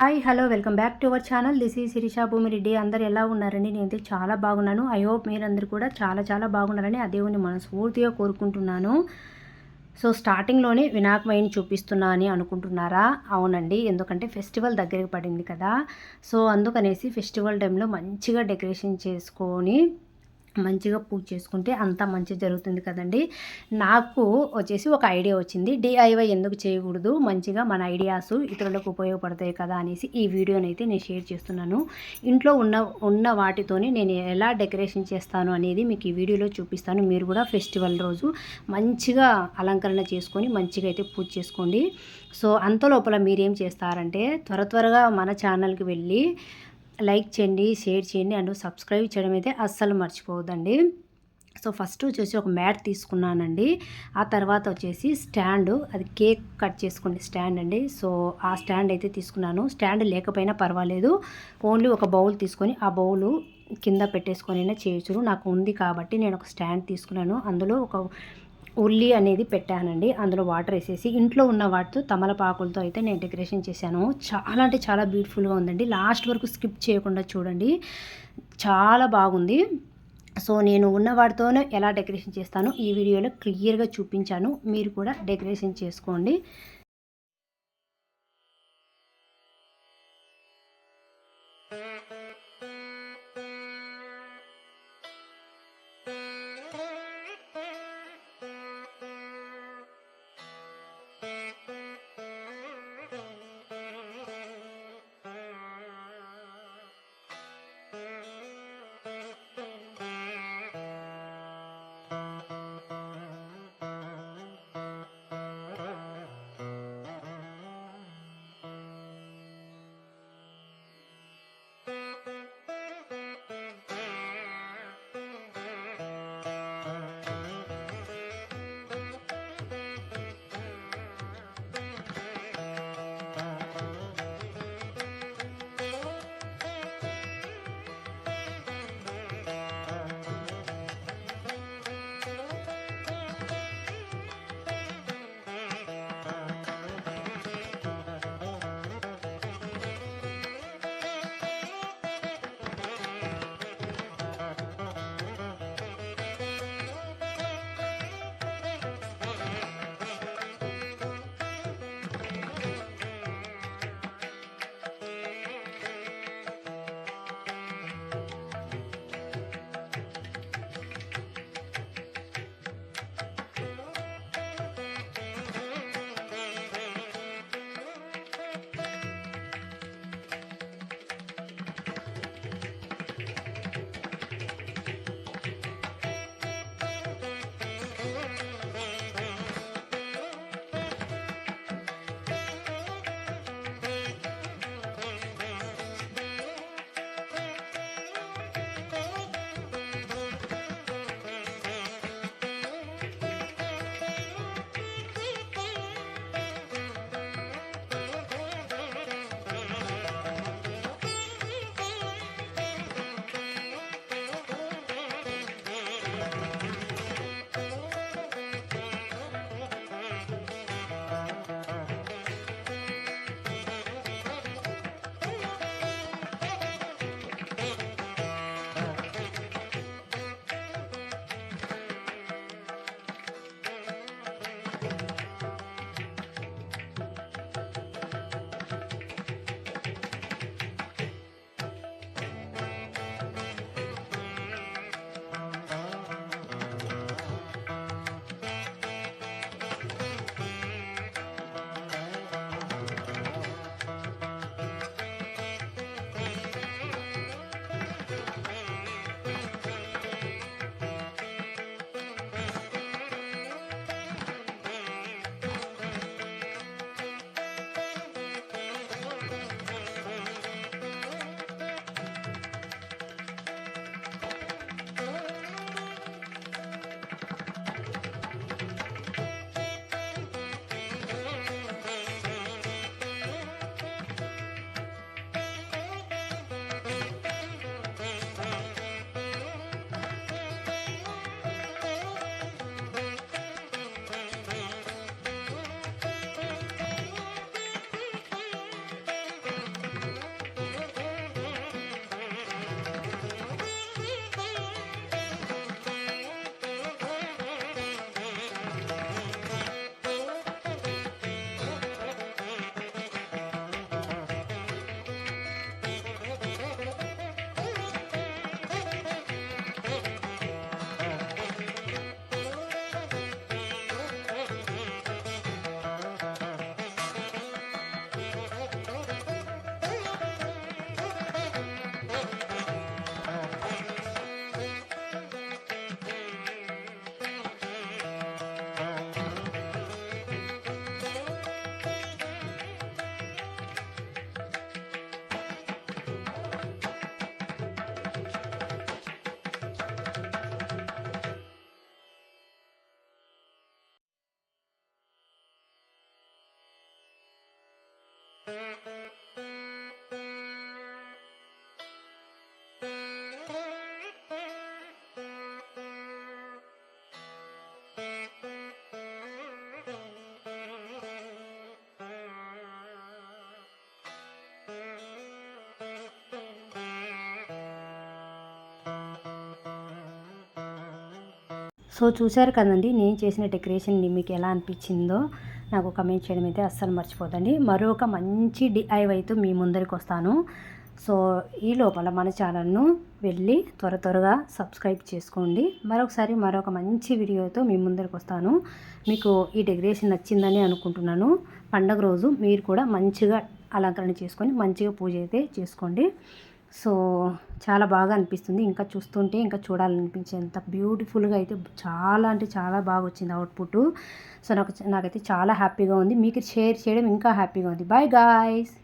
Hi hello welcome back to our channel. This is Shirisha Bhumireddy. అందరు ఎలా ఉన్నారండి? నేనైతే చాలా బాగున్నాను. ఐ హోప్ మీరందరూ కూడా చాలా బాగున్నారని ఆ దేవుని మనస్ఫూర్తిగా కోరుకుంటున్నాను. సో స్టార్టింగ్లోనే వినాయకమయ్యని చూపిస్తున్నా అని అనుకుంటున్నారా? అవునండి, ఎందుకంటే ఫెస్టివల్ దగ్గరికి పడింది కదా. సో అందుకనేసి ఫెస్టివల్ టైంలో మంచిగా డెకరేషన్ చేసుకొని మంచిగా పూజ చేసుకుంటే అంతా మంచి జరుగుతుంది కదండి. నాకు వచ్చేసి ఒక ఐడియా వచ్చింది. డిఐవై ఎందుకు చేయకూడదు, మంచిగా మన ఐడియాస్ ఇతరులకు ఉపయోగపడతాయి కదా అనేసి ఈ వీడియోనైతే నేను షేర్ చేస్తున్నాను. ఇంట్లో ఉన్న వాటితోనే నేను ఎలా డెకరేషన్ చేస్తాను అనేది మీకు ఈ వీడియోలో చూపిస్తాను. మీరు కూడా ఫెస్టివల్ రోజు మంచిగా అలంకరణ చేసుకొని మంచిగా అయితే పూజ చేసుకోండి. సో అంత లోపల మీరేం చేస్తారంటే త్వరగా మన ఛానల్కి వెళ్ళి లైక్ చేయండి, షేర్ చేయండి అండ్ సబ్స్క్రైబ్ చేయడం అయితే అస్సలు మర్చిపోవద్దండి. సో ఫస్ట్ వచ్చేసి ఒక మ్యాట్ తీసుకున్నానండి. ఆ తర్వాత వచ్చేసి స్టాండ్, అది కేక్ కట్ చేసుకునే స్టాండ్ అండి. సో ఆ స్టాండ్ అయితే తీసుకున్నాను. స్టాండ్ లేకపోయినా పర్వాలేదు, ఓన్లీ ఒక బౌల్ తీసుకొని ఆ బౌలు కింద పెట్టేసుకొని అయినా చేయొచ్చు. నాకు ఉంది కాబట్టి నేను ఒక స్టాండ్ తీసుకున్నాను. అందులో ఒక ఉల్లి అనేది పెట్టానండి. అందులో వాటర్ వేసేసి ఇంట్లో ఉన్న వాటితో తమలపాకులతో అయితే నేను డెకరేషన్ చేశాను. చాలా అంటే చాలా బ్యూటిఫుల్గా ఉందండి. లాస్ట్ వరకు స్కిప్ చేయకుండా చూడండి, చాలా బాగుంది. సో నేను ఉన్న వాటితోనే ఎలా డెకరేషన్ చేస్తానో ఈ వీడియోలో క్లియర్గా చూపించాను. మీరు కూడా డెకరేషన్ చేసుకోండి. సో చూశారు కదండి నేను చేసిన డెకరేషన్ మీకు ఎలా అనిపించిందో నాకు కమెంట్ చేయడం అయితే అస్సలు మర్చిపోదండి. మరొక మంచి DIYతో మీ ముందరికి వస్తాను. సో ఈ లోపల మన ఛానల్ను వెళ్ళి త్వరగా సబ్స్క్రైబ్ చేసుకోండి. మరొకసారి మరొక మంచి వీడియోతో మీ ముందరికి వస్తాను. మీకు ఈ డెకరేషన్ నచ్చిందని అనుకుంటున్నాను. పండగ రోజు మీరు కూడా మంచిగా అలంకరణ చేసుకొని మంచిగా పూజ అయితే చేసుకోండి. సో చాలా బాగా అనిపిస్తుంది. ఇంకా చూస్తుంటే ఇంకా చూడాలనిపించేంత బ్యూటిఫుల్గా అయితే చాలా అంటే చాలా బాగా వచ్చింది అవుట్పుట్. సో నాకైతే చాలా హ్యాపీగా ఉంది. మీకు షేర్ చేయడం ఇంకా హ్యాపీగా ఉంది. Bye guys.